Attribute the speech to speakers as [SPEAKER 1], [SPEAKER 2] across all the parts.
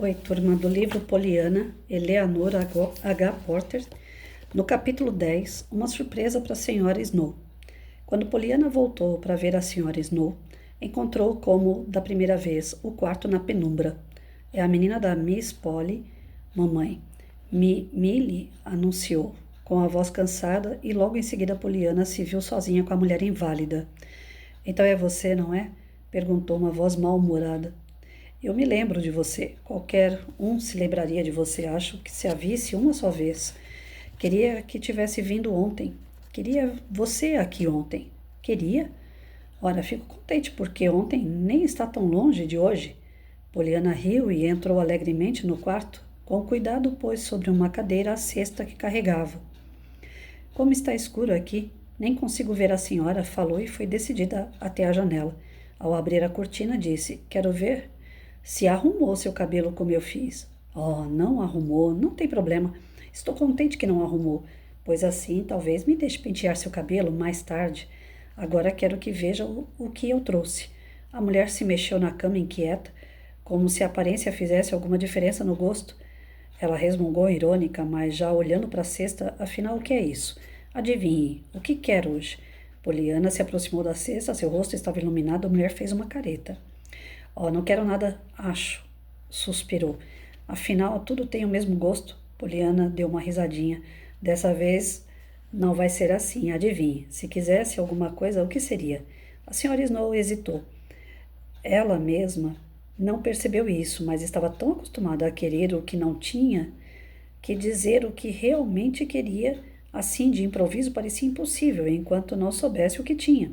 [SPEAKER 1] Oi, turma do livro Poliana, Eleanor H. Porter, no capítulo 10, uma surpresa para a senhora Snow. Quando Poliana voltou para ver a senhora Snow, encontrou, como da primeira vez, o quarto na penumbra. É a menina da Miss Polly, mamãe. Millie anunciou, com a voz cansada, e logo em seguida Poliana se viu sozinha com a mulher inválida. Então é você, não é? Perguntou uma voz mal-humorada. Eu me lembro de você. Qualquer um se lembraria de você. Acho que se a visse uma só vez. Queria que tivesse vindo ontem. Queria você aqui ontem. Queria? Ora, fico contente porque ontem nem está tão longe de hoje. Poliana riu e entrou alegremente no quarto. Com cuidado pôs sobre uma cadeira a cesta que carregava. Como está escuro aqui, nem consigo ver a senhora, falou e foi decidida até a janela. Ao abrir a cortina, disse: Quero ver se arrumou seu cabelo como eu fiz. Oh, não arrumou, não tem problema. Estou contente que não arrumou, pois assim talvez me deixe pentear seu cabelo mais tarde. Agora quero que veja o que eu trouxe. A mulher se mexeu na cama inquieta, como se a aparência fizesse alguma diferença no gosto. Ela resmungou irônica, mas já olhando para a cesta, afinal, o que é isso? Adivinhe, o que quer hoje? Poliana se aproximou da cesta, seu rosto estava iluminado, a mulher fez uma careta. Oh, não quero nada, acho, suspirou. Afinal, tudo tem o mesmo gosto. Poliana deu uma risadinha. Dessa vez não vai ser assim, adivinhe. Se quisesse alguma coisa, o que seria? A senhora Snow hesitou. Ela mesma não percebeu isso, mas estava tão acostumada a querer o que não tinha que dizer o que realmente queria, assim de improviso, parecia impossível, enquanto não soubesse o que tinha.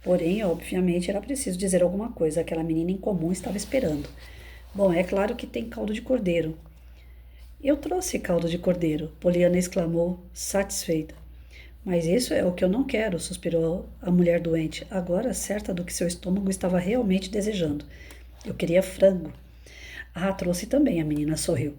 [SPEAKER 1] Porém, obviamente, era preciso dizer alguma coisa. Aquela menina incomum estava esperando. Bom, é claro que tem caldo de cordeiro. Eu trouxe caldo de cordeiro, Poliana exclamou, satisfeita. Mas isso é o que eu não quero, suspirou a mulher doente, agora certa do que seu estômago estava realmente desejando. Eu queria frango. Ah, trouxe também, a menina sorriu.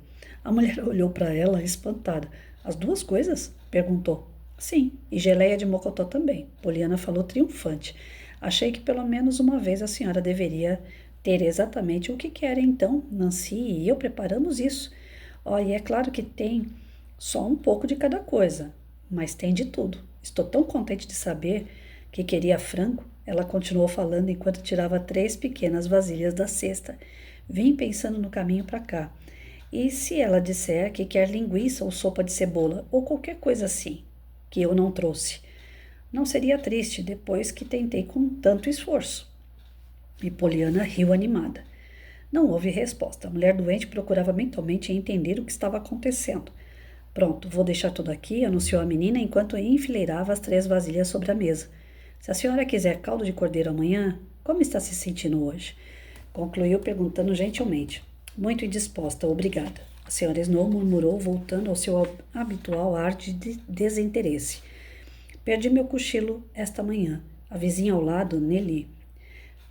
[SPEAKER 1] A mulher olhou para ela, espantada. As duas coisas? Perguntou. Sim, e geleia de mocotó também, Poliana falou triunfante. Achei que pelo menos uma vez a senhora deveria ter exatamente o que quer, então. Nancy e eu preparamos isso. Olha, e é claro que tem só um pouco de cada coisa, mas tem de tudo. Estou tão contente de saber que queria frango. Ela continuou falando enquanto tirava 3 pequenas vasilhas da cesta. Vim pensando no caminho para cá. E se ela disser que quer linguiça ou sopa de cebola, ou qualquer coisa assim, que eu não trouxe? Não seria triste depois que tentei com tanto esforço. E Poliana riu animada. Não houve resposta. A mulher doente procurava mentalmente entender o que estava acontecendo. Pronto, vou deixar tudo aqui, anunciou a menina enquanto enfileirava as 3 vasilhas sobre a mesa. Se a senhora quiser caldo de cordeiro amanhã, como está se sentindo hoje? Concluiu perguntando gentilmente. Muito indisposta, obrigada. A senhora Snow murmurou, voltando ao seu habitual ar de desinteresse. Perdi meu cochilo esta manhã. A vizinha ao lado, Nelly,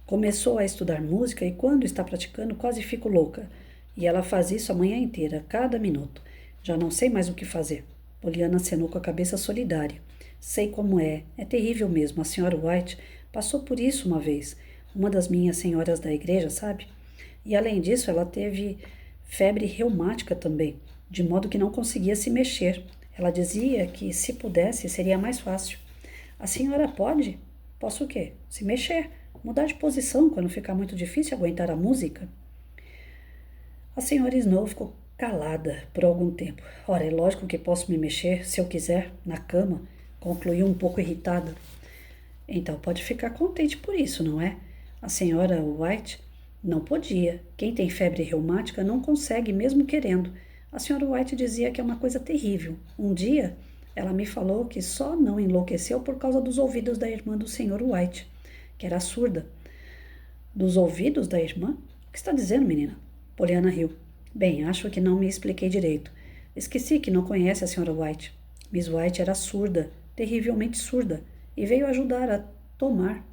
[SPEAKER 1] começou a estudar música e quando está praticando quase fico louca. E ela faz isso a manhã inteira, cada minuto. Já não sei mais o que fazer. Poliana acenou com a cabeça solidária. Sei como é. É terrível mesmo. A senhora White passou por isso uma vez. Uma das minhas senhoras da igreja, sabe? E além disso, ela teve febre reumática também, de modo que não conseguia se mexer. Ela dizia que, se pudesse, seria mais fácil. A senhora pode? Posso o quê? Se mexer. Mudar de posição quando ficar muito difícil aguentar a música? A senhora Snow ficou calada por algum tempo. Ora, é lógico que posso me mexer, se eu quiser, na cama, concluiu um pouco irritada. Então pode ficar contente por isso, não é? A senhora White não podia. Quem tem febre reumática não consegue, mesmo querendo. A senhora White dizia que é uma coisa terrível. Um dia, ela me falou que só não enlouqueceu por causa dos ouvidos da irmã do senhor White, que era surda. Dos ouvidos da irmã? O que está dizendo, menina? Poliana riu. Bem, acho que não me expliquei direito. Esqueci que não conhece a senhora White. Miss White era surda, terrivelmente surda, e veio ajudar a tomar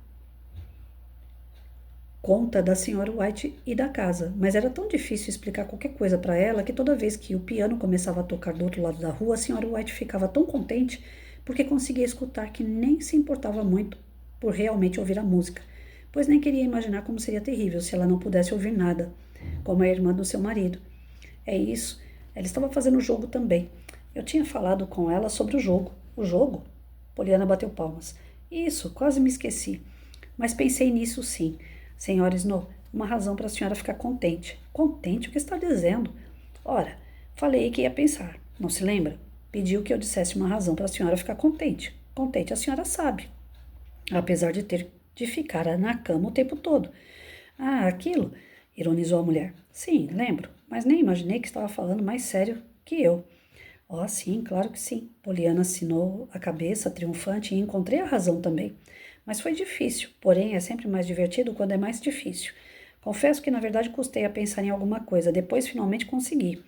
[SPEAKER 1] conta da senhora White e da casa, mas era tão difícil explicar qualquer coisa para ela que toda vez que o piano começava a tocar do outro lado da rua, a senhora White ficava tão contente porque conseguia escutar que nem se importava muito por realmente ouvir a música, pois nem queria imaginar como seria terrível se ela não pudesse ouvir nada, como a irmã do seu marido. É isso. Ela estava fazendo o jogo também. Eu tinha falado com ela sobre o jogo. O jogo? Poliana bateu palmas. Isso, quase me esqueci. Mas pensei nisso sim. Senhora Snow, uma razão para a senhora ficar contente. Contente? O que está dizendo? Ora, falei que ia pensar. Não se lembra? Pediu que eu dissesse uma razão para a senhora ficar contente. Contente a senhora sabe. Apesar de ter de ficar na cama o tempo todo. Ah, aquilo, ironizou a mulher. Sim, lembro, mas nem imaginei que estava falando mais sério que eu. Oh, sim, claro que sim. Poliana assinou a cabeça, triunfante, e encontrei a razão também. Mas foi difícil, porém é sempre mais divertido quando é mais difícil. Confesso que na verdade custei a pensar em alguma coisa, depois finalmente consegui.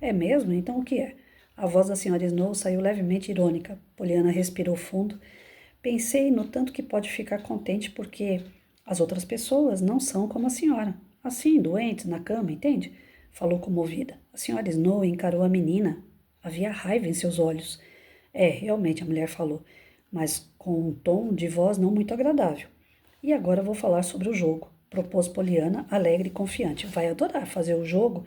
[SPEAKER 1] É mesmo? Então o que é? A voz da senhora Snow saiu levemente irônica. Poliana respirou fundo. Pensei no tanto que pode ficar contente porque as outras pessoas não são como a senhora. Assim, doentes, na cama, entende? Falou comovida. A senhora Snow encarou a menina. Havia raiva em seus olhos. É, realmente, a mulher falou, mas com um tom de voz não muito agradável. E agora vou falar sobre o jogo, propôs Poliana, alegre e confiante. Vai adorar fazer o jogo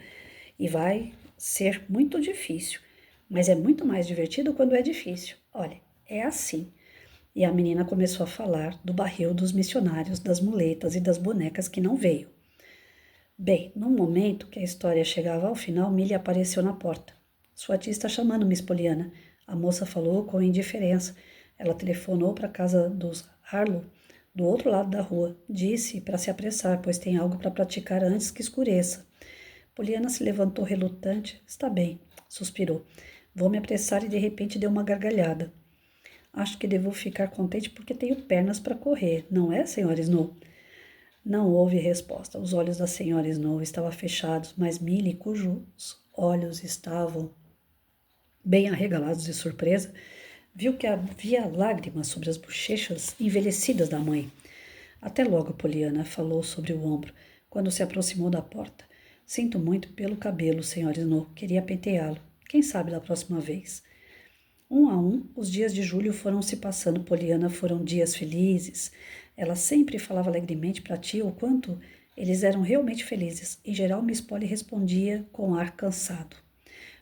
[SPEAKER 1] e vai ser muito difícil, mas é muito mais divertido quando é difícil. Olha, é assim. E a menina começou a falar do barril dos missionários, das muletas e das bonecas que não veio. Bem, no momento que a história chegava ao final, Millie apareceu na porta. Sua tia está chamando, Miss Poliana. A moça falou com indiferença. Ela telefonou para a casa dos Harlow, do outro lado da rua. Disse para se apressar, pois tem algo para praticar antes que escureça. Poliana se levantou relutante. Está bem, suspirou. Vou me apressar e de repente deu uma gargalhada. Acho que devo ficar contente porque tenho pernas para correr, não é, senhora Snow? Não houve resposta. Os olhos da senhora Snow estavam fechados, mas Millie, cujos olhos estavam bem arregalados de surpresa, viu que havia lágrimas sobre as bochechas envelhecidas da mãe. Até logo, Poliana falou sobre o ombro, quando se aproximou da porta. Sinto muito pelo cabelo, senhora Snow. Queria penteá-lo. Quem sabe da próxima vez. Um a um, os dias de julho foram se passando. Poliana foram dias felizes. Ela sempre falava alegremente para a tia o quanto eles eram realmente felizes. Em geral, Miss Polly respondia com ar cansado.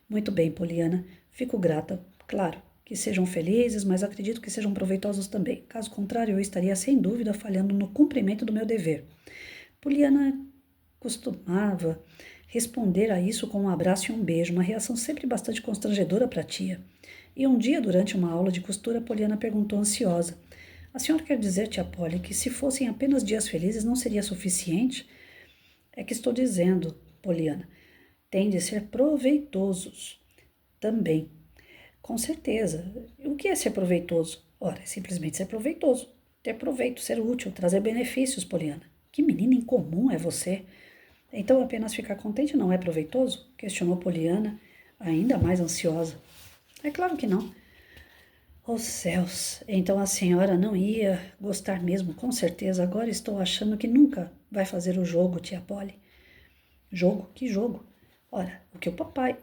[SPEAKER 1] Muito bem, Poliana. Fico grata. Claro, que sejam felizes, mas acredito que sejam proveitosos também. Caso contrário, eu estaria sem dúvida falhando no cumprimento do meu dever. Poliana costumava responder a isso com um abraço e um beijo, uma reação sempre bastante constrangedora para a tia. E um dia, durante uma aula de costura, Poliana perguntou ansiosa: A senhora quer dizer, tia Polly, que se fossem apenas dias felizes não seria suficiente? É que estou dizendo, Poliana, tem de ser proveitosos também. Com certeza. O que é ser proveitoso? Ora, é simplesmente ser proveitoso. Ter proveito, ser útil, trazer benefícios, Poliana. Que menina incomum é você. Então apenas ficar contente não é proveitoso? Questionou Poliana, ainda mais ansiosa. É claro que não. Oh céus, então a senhora não ia gostar mesmo, com certeza. Agora estou achando que nunca vai fazer o jogo, tia Polly. Jogo? Que jogo? Ora, o que o papai...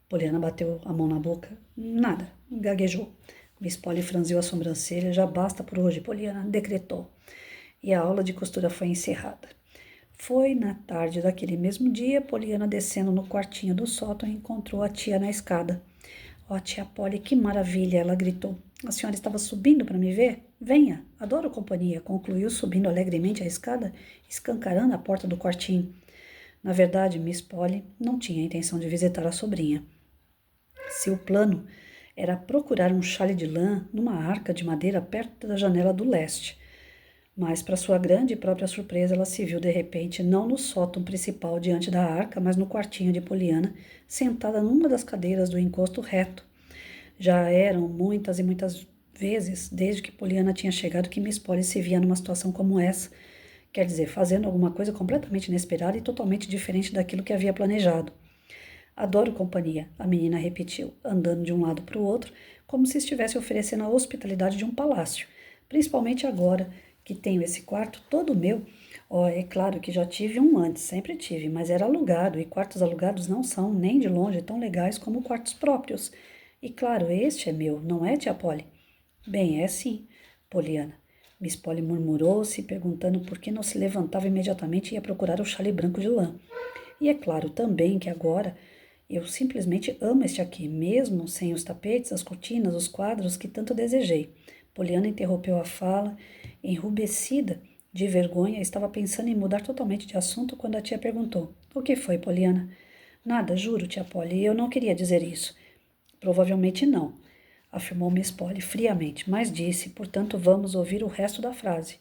[SPEAKER 1] Poliana bateu a mão na boca. Nada, gaguejou. Miss Polly franziu a sobrancelha. Já basta por hoje, Poliana decretou. E a aula de costura foi encerrada. Foi na tarde daquele mesmo dia, Poliana descendo no quartinho do sótão encontrou a tia na escada. Ó, tia Polly, que maravilha! Ela gritou. A senhora estava subindo para me ver? Venha, adoro companhia, concluiu subindo alegremente a escada, escancarando a porta do quartinho. Na verdade, Miss Polly não tinha a intenção de visitar a sobrinha. Seu plano era procurar um chale de lã numa arca de madeira perto da janela do leste. Mas, para sua grande e própria surpresa, ela se viu de repente não no sótão principal diante da arca, mas no quartinho de Poliana, sentada numa das cadeiras do encosto reto. Já eram muitas e muitas vezes, desde que Poliana tinha chegado, que Miss Polly se via numa situação como essa. Quer dizer, fazendo alguma coisa completamente inesperada e totalmente diferente daquilo que havia planejado. Adoro companhia, a menina repetiu, andando de um lado para o outro, como se estivesse oferecendo a hospitalidade de um palácio. Principalmente agora que tenho esse quarto todo meu. Oh, é claro que já tive um antes, sempre tive, mas era alugado, e quartos alugados não são, nem de longe, tão legais como quartos próprios. E claro, este é meu, não é, tia Polly? Bem, é sim, Poliana. Miss Polly murmurou, se perguntando por que não se levantava imediatamente e ia procurar o chale branco de lã. E é claro também que agora Eu simplesmente amo este aqui, mesmo sem os tapetes, as cortinas, os quadros que tanto desejei. Poliana interrompeu a fala, enrubescida de vergonha, estava pensando em mudar totalmente de assunto quando a tia perguntou: O que foi, Poliana? Nada, juro, tia Polly, eu não queria dizer isso. Provavelmente não, afirmou Miss Polly friamente, mas disse, portanto, vamos ouvir o resto da frase.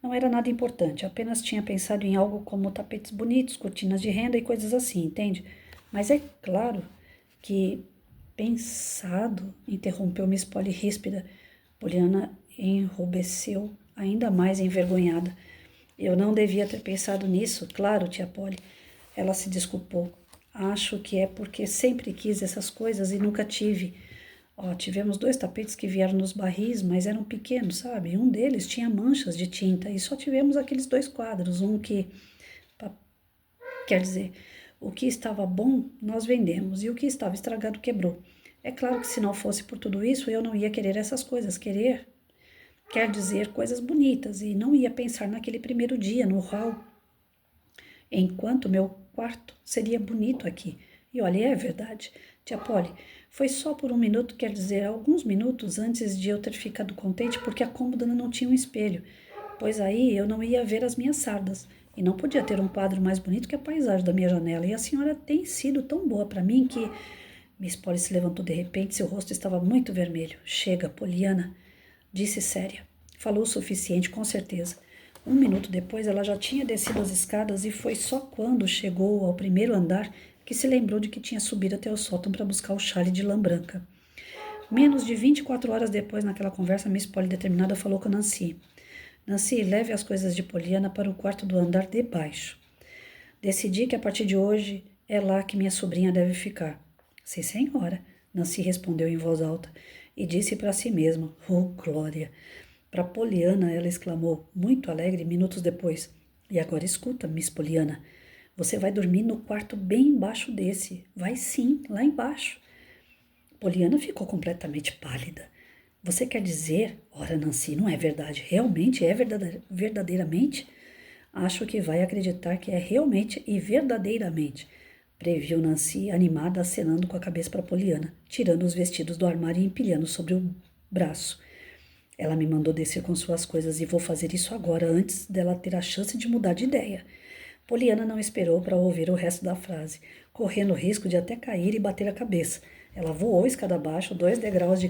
[SPEAKER 1] Não era nada importante, apenas tinha pensado em algo como tapetes bonitos, cortinas de renda e coisas assim, entende? Mas é claro que pensado, interrompeu Miss Polly ríspida. Poliana enrubesceu, ainda mais envergonhada. Eu não devia ter pensado nisso, claro, tia Polly. Ela se desculpou. Acho que é porque sempre quis essas coisas e nunca tive. Ó, tivemos 2 tapetes que vieram nos barris, mas eram pequenos, sabe? Um deles tinha manchas de tinta e só tivemos aqueles 2 quadros. Um que, quer dizer, o que estava bom nós vendemos e o que estava estragado quebrou. É claro que se não fosse por tudo isso, eu não ia querer essas coisas. Querer quer dizer coisas bonitas e não ia pensar naquele primeiro dia no hall, enquanto meu quarto seria bonito aqui. E olha, é verdade, tia Polly, foi só por um minuto, quer dizer, alguns minutos antes de eu ter ficado contente porque a cômoda não tinha um espelho, pois aí eu não ia ver as minhas sardas. E não podia ter um quadro mais bonito que a paisagem da minha janela. E a senhora tem sido tão boa para mim que... Miss Polly se levantou de repente, seu rosto estava muito vermelho. Chega, Poliana, disse séria. Falou o suficiente, com certeza. Um minuto depois, ela já tinha descido as escadas e foi só quando chegou ao primeiro andar que se lembrou de que tinha subido até o sótão para buscar o chale de lã branca. Menos de 24 horas depois, naquela conversa, Miss Polly determinada falou com Nancy. Nancy, leve as coisas de Poliana para o quarto do andar de baixo. Decidi que a partir de hoje é lá que minha sobrinha deve ficar. Sim, senhora, Nancy respondeu em voz alta e disse para si mesma, oh, glória! Para Poliana, ela exclamou, muito alegre, minutos depois. E agora escuta, Miss Poliana, você vai dormir no quarto bem embaixo desse. Vai sim, lá embaixo. Poliana ficou completamente pálida. Você quer dizer, ora, Nancy, não é verdade, realmente é verdadeiramente? Acho que vai acreditar que é realmente e verdadeiramente, previu Nancy, animada, acenando com a cabeça para Poliana, tirando os vestidos do armário e empilhando sobre o braço. Ela me mandou descer com suas coisas e vou fazer isso agora, antes dela ter a chance de mudar de ideia. Poliana não esperou para ouvir o resto da frase, correndo o risco de até cair e bater a cabeça. Ela voou escada abaixo, 2 degraus de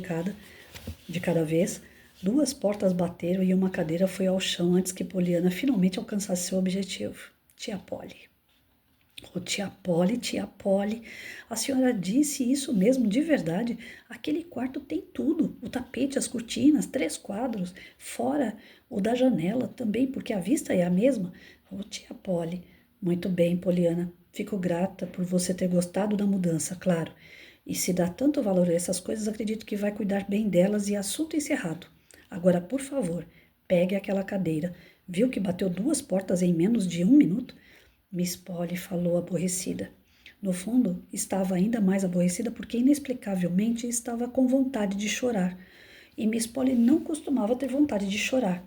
[SPEAKER 1] cada vez. 2 portas bateram e uma cadeira foi ao chão antes que Poliana finalmente alcançasse seu objetivo. Tia Polly. Oh, tia Polly, a senhora disse isso mesmo, de verdade? Aquele quarto tem tudo, o tapete, as cortinas, 3 quadros, fora o da janela também, porque a vista é a mesma. Oh, tia Polly, muito bem, Poliana, fico grata por você ter gostado da mudança, claro. E se dá tanto valor a essas coisas, acredito que vai cuidar bem delas e assunto encerrado. Agora, por favor, pegue aquela cadeira. Viu que bateu 2 portas em menos de 1 minuto? Miss Polly falou aborrecida. No fundo, estava ainda mais aborrecida porque inexplicavelmente estava com vontade de chorar. E Miss Polly não costumava ter vontade de chorar.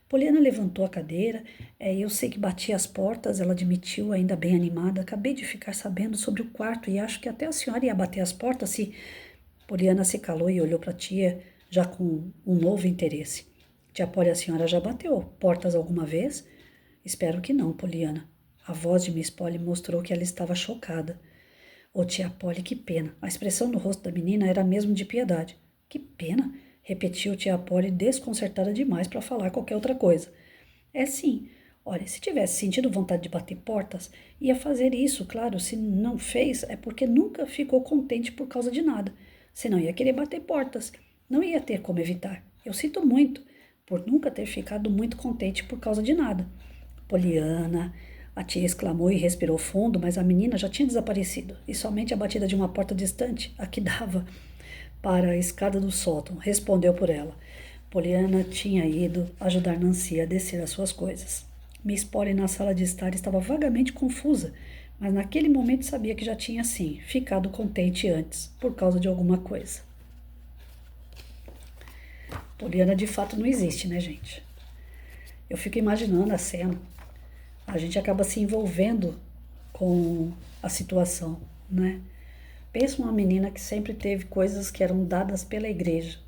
[SPEAKER 1] Poliana levantou a cadeira. Eu sei que bati as portas, ela admitiu, ainda bem animada. Acabei de ficar sabendo sobre o quarto e acho que até a senhora ia bater as portas se... Poliana se calou e olhou para a tia, já com um novo interesse. Tia Polly, a senhora já bateu portas alguma vez? Espero que não, Poliana. A voz de Miss Polly mostrou que ela estava chocada. Oh, tia Polly, que pena. A expressão no rosto da menina era mesmo de piedade. Que pena, repetiu tia Polly, desconcertada demais para falar qualquer outra coisa. É sim. Olha, se tivesse sentido vontade de bater portas, ia fazer isso, claro. Se não fez, é porque nunca ficou contente por causa de nada. Senão ia querer bater portas. Não ia ter como evitar. Eu sinto muito por nunca ter ficado muito contente por causa de nada. Poliana... A tia exclamou e respirou fundo, mas a menina já tinha desaparecido, e somente a batida de uma porta distante, a que dava para a escada do sótão, respondeu por ela. Poliana tinha ido ajudar Nancy a descer as suas coisas. Miss Polly na sala de estar estava vagamente confusa, mas naquele momento sabia que já tinha, sim, ficado contente antes, por causa de alguma coisa. Poliana de fato não existe, né, gente? Eu fico imaginando a cena. A gente acaba se envolvendo com a situação, né? Pensa numa menina que sempre teve coisas que eram dadas pela igreja.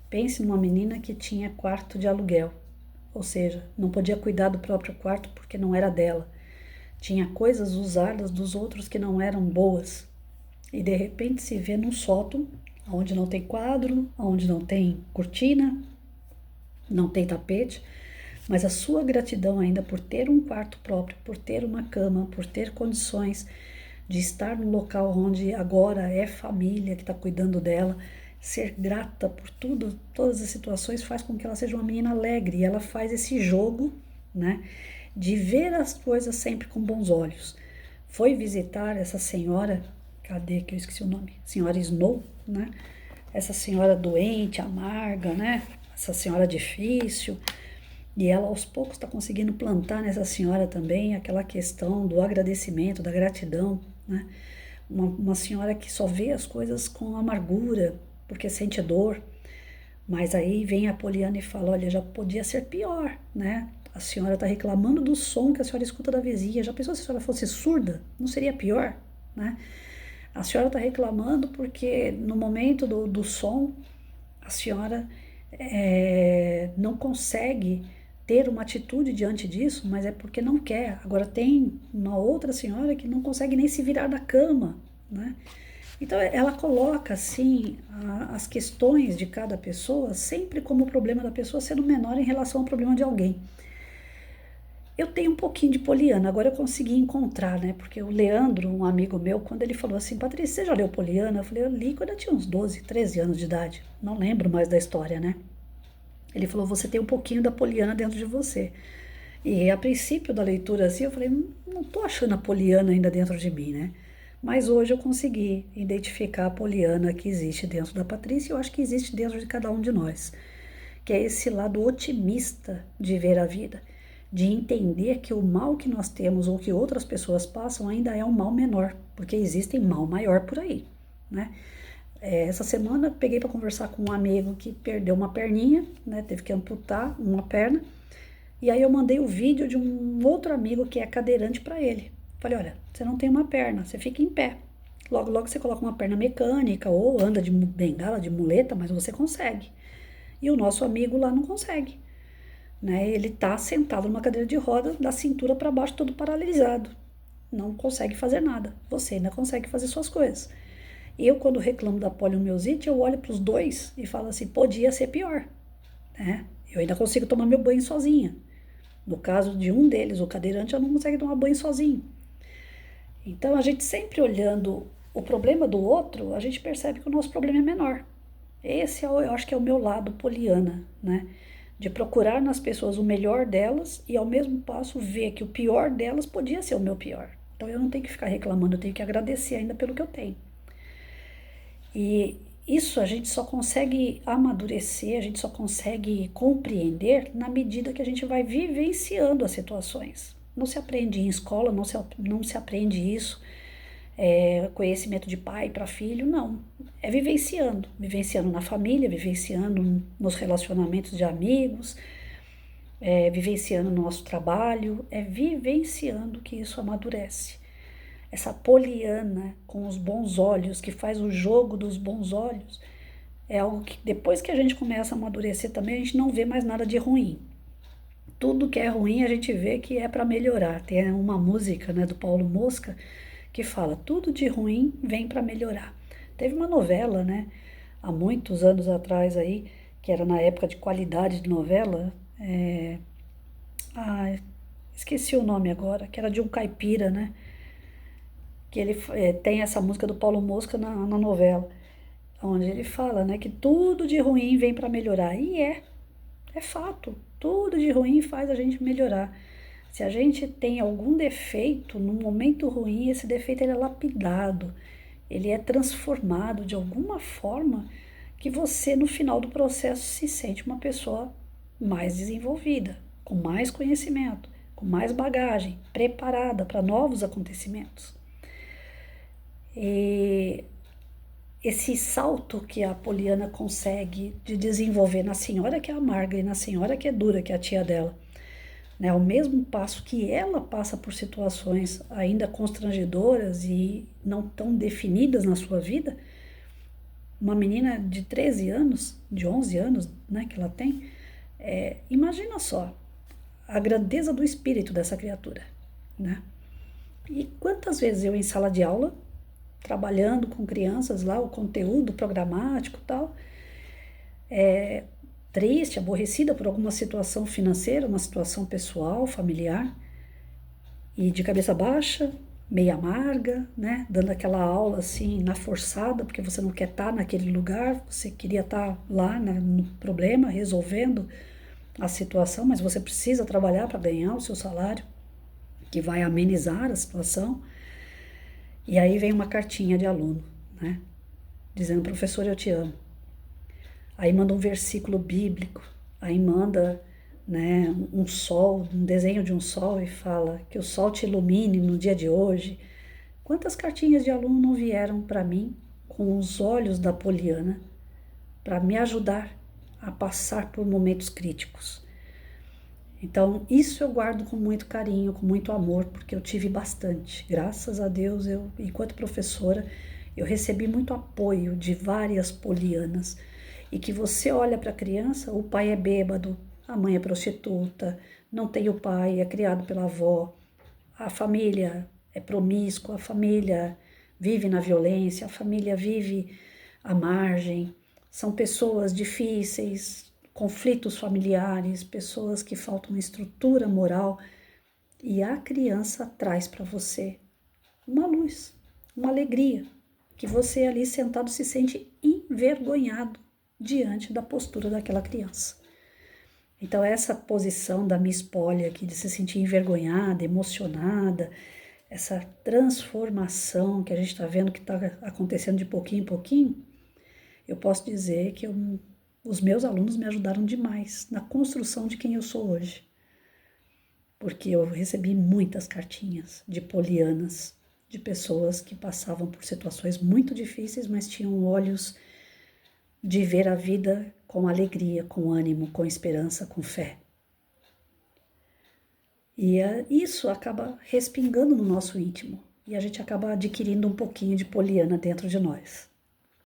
[SPEAKER 1] Pense numa menina que tinha quarto de aluguel, ou seja, não podia cuidar do próprio quarto porque não era dela. Tinha coisas usadas dos outros que não eram boas. E de repente se vê num sótão, onde não tem quadro, onde não tem cortina, não tem tapete, mas a sua gratidão ainda por ter um quarto próprio, por ter uma cama, por ter condições de estar no local onde agora é família que está cuidando dela, ser grata por tudo, todas as situações faz com que ela seja uma menina alegre e ela faz esse jogo, né, de ver as coisas sempre com bons olhos. Foi visitar essa senhora, cadê que eu esqueci o nome? Senhora Snow, né? Essa senhora doente, amarga, né? Essa senhora difícil. E ela aos poucos está conseguindo plantar nessa senhora também aquela questão do agradecimento, da gratidão, né? Uma senhora que só vê as coisas com amargura, porque sente dor. Mas aí vem a Poliana e fala, olha, já podia ser pior, né? A senhora está reclamando do som que a senhora escuta da vizinha. Já pensou se a senhora fosse surda? Não seria pior, né? A senhora está reclamando porque no momento do som, a senhora não consegue ter uma atitude diante disso, mas é porque não quer. Agora tem uma outra senhora que não consegue nem se virar da cama, né? Então ela coloca assim as questões de cada pessoa sempre como o problema da pessoa sendo menor em relação ao problema de alguém. Eu tenho um pouquinho de Poliana, agora eu consegui encontrar, né? Porque o Leandro, um amigo meu, quando ele falou assim, Patrícia, você já leu Poliana? Eu falei, eu li quando eu tinha uns 12, 13 anos de idade. Não lembro mais da história, né? Ele falou, você tem um pouquinho da Poliana dentro de você. E a princípio da leitura assim, eu falei, não tô achando a Poliana ainda dentro de mim, né? Mas hoje eu consegui identificar a Poliana que existe dentro da Patrícia e eu acho que existe dentro de cada um de nós. Que é esse lado otimista de ver a vida, de entender que o mal que nós temos ou que outras pessoas passam ainda é um mal menor, porque existem mal maior por aí, né? Essa semana eu peguei para conversar com um amigo que perdeu uma perninha, né? Teve que amputar uma perna. E aí eu mandei o vídeo de um outro amigo que é cadeirante para ele. Falei, olha, você não tem uma perna, você fica em pé. Logo, logo você coloca uma perna mecânica ou anda de bengala, de muleta, mas você consegue. E o nosso amigo lá não consegue, né? Ele tá sentado numa cadeira de roda, da cintura para baixo, todo paralisado. Não consegue fazer nada. Você ainda consegue fazer suas coisas. Eu, quando reclamo da poliomielite, eu olho para os dois e falo assim, podia ser pior, né? Eu ainda consigo tomar meu banho sozinha. No caso de um deles, o cadeirante, já não consegue tomar banho sozinho. Então, a gente sempre olhando o problema do outro, a gente percebe que o nosso problema é menor. Esse eu acho que é o meu lado poliana, né? De procurar nas pessoas o melhor delas e ao mesmo passo ver que o pior delas podia ser o meu pior. Então eu não tenho que ficar reclamando, eu tenho que agradecer ainda pelo que eu tenho. E isso a gente só consegue amadurecer, a gente só consegue compreender na medida que a gente vai vivenciando as situações. Não se aprende em escola, não se aprende isso, conhecimento de pai para filho, não. É vivenciando, vivenciando na família, vivenciando nos relacionamentos de amigos, vivenciando no nosso trabalho, vivenciando que isso amadurece. Essa Poliana com os bons olhos, que faz o jogo dos bons olhos, é algo que depois que a gente começa a amadurecer também, a gente não vê mais nada de ruim. Tudo que é ruim a gente vê que é para melhorar. Tem uma música, né, do Paulo Mosca que fala, tudo de ruim vem para melhorar. Teve uma novela, né, há muitos anos atrás aí, que era na época de qualidade de novela, esqueci o nome agora, que era de um caipira, né, que ele tem essa música do Paulo Mosca na novela, onde ele fala, né, que tudo de ruim vem para melhorar. E é fato, tudo de ruim faz a gente melhorar. Se a gente tem algum defeito, num momento ruim, esse defeito ele é lapidado, ele é transformado de alguma forma que você, no final do processo, se sente uma pessoa mais desenvolvida, com mais conhecimento, com mais bagagem, preparada para novos acontecimentos. E esse salto que a Poliana consegue de desenvolver na senhora que é amarga e na senhora que é dura, que é a tia dela, né? Ao mesmo passo que ela passa por situações ainda constrangedoras e não tão definidas na sua vida, uma menina de 13 anos, de 11 anos, né, que ela tem, imagina só a grandeza do espírito dessa criatura, né? E quantas vezes eu em sala de aula, trabalhando com crianças lá, o conteúdo programático e tal, triste, aborrecida por alguma situação financeira, uma situação pessoal, familiar, e de cabeça baixa, meio amarga, né? Dando aquela aula assim na forçada, porque você não quer estar naquele lugar, você queria estar lá no problema, resolvendo a situação, mas você precisa trabalhar para ganhar o seu salário, que vai amenizar a situação. E aí vem uma cartinha de aluno, né? Dizendo, professor, eu te amo. Aí manda um versículo bíblico, aí manda, né, um sol, um desenho de um sol e fala que o sol te ilumine no dia de hoje. Quantas cartinhas de aluno não vieram para mim com os olhos da Poliana para me ajudar a passar por momentos críticos? Então, isso eu guardo com muito carinho, com muito amor, porque eu tive bastante. Graças a Deus, eu, enquanto professora, eu recebi muito apoio de várias polianas. E que você olha para a criança, o pai é bêbado, a mãe é prostituta, não tem o pai, é criado pela avó, a família é promíscua, a família vive na violência, a família vive à margem, são pessoas difíceis, conflitos familiares, pessoas que faltam estrutura moral, e a criança traz para você uma luz, uma alegria, que você ali sentado se sente envergonhado diante da postura daquela criança. Então essa posição da Miss Polly aqui, de se sentir envergonhada, emocionada, essa transformação que a gente está vendo que está acontecendo de pouquinho em pouquinho, eu posso dizer que os meus alunos me ajudaram demais na construção de quem eu sou hoje. Porque eu recebi muitas cartinhas de polianas, de pessoas que passavam por situações muito difíceis, mas tinham olhos de ver a vida com alegria, com ânimo, com esperança, com fé. E isso acaba respingando no nosso íntimo e a gente acaba adquirindo um pouquinho de poliana dentro de nós.